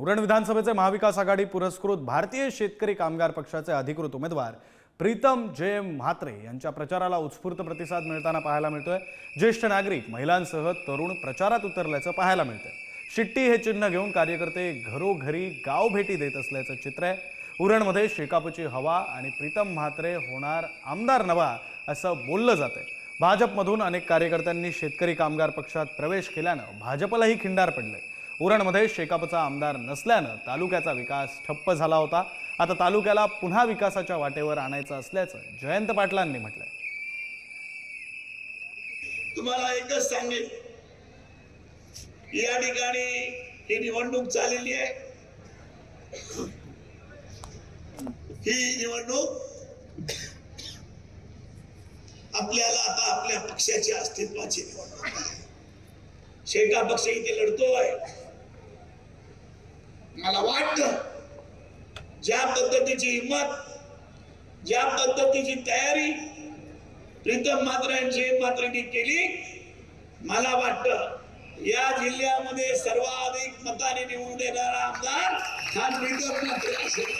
उरण विधानसभेचे महाविकास आघाडी पुरस्कृत भारतीय शेतकरी कामगार पक्षाचे अधिकृत उमेदवार प्रीतम जे म्हात्रे यांच्या प्रचाराला उत्स्फूर्त प्रतिसाद मिळताना पाहायला मिळतोय। ज्येष्ठ नागरिक, महिलांसह तरुण प्रचारात उतरल्याचं पाहायला मिळतंय। शिट्टी हे चिन्ह घेऊन कार्यकर्ते घरोघरी गाव भेटी देत असल्याचं चित्र आहे। उरणमध्ये शेकापची हवा आणि प्रीतम म्हात्रे होणार आमदार नवा असं बोललं जातंय। भाजपमधून अनेक कार्यकर्त्यांनी शेतकरी कामगार पक्षात प्रवेश केल्यानं भाजपलाही खिंडार पडलंय। उरणमध्ये शेकापचा आमदार नसल्यानं तालुक्याचा विकास ठप्प झाला होता। आता तालुक्याला पुन्हा विकासाच्या वाटेवर आणायचं असल्याचं जयंत पाटलांनी म्हटलंय। तुम्हाला एकच सांगेन, या ठिकाणी ही निवडणूक चाललेली आहे। ही निवडणूक आपल्याला आता आपल्या पक्षाची अस्तित्वाची निवडणूक आहे। शेका पक्ष इथे लढतोय। मला वाटतं ज्या पद्धतीची हिम्मत, ज्या पद्धतीची तयारी प्रीतम म्हात्रेंनी केली, मला वाटतं या जिल्ह्यामध्ये सर्वाधिक मताने निवडून येणारा आमदार हा प्रीतम म्हात्रे असेल।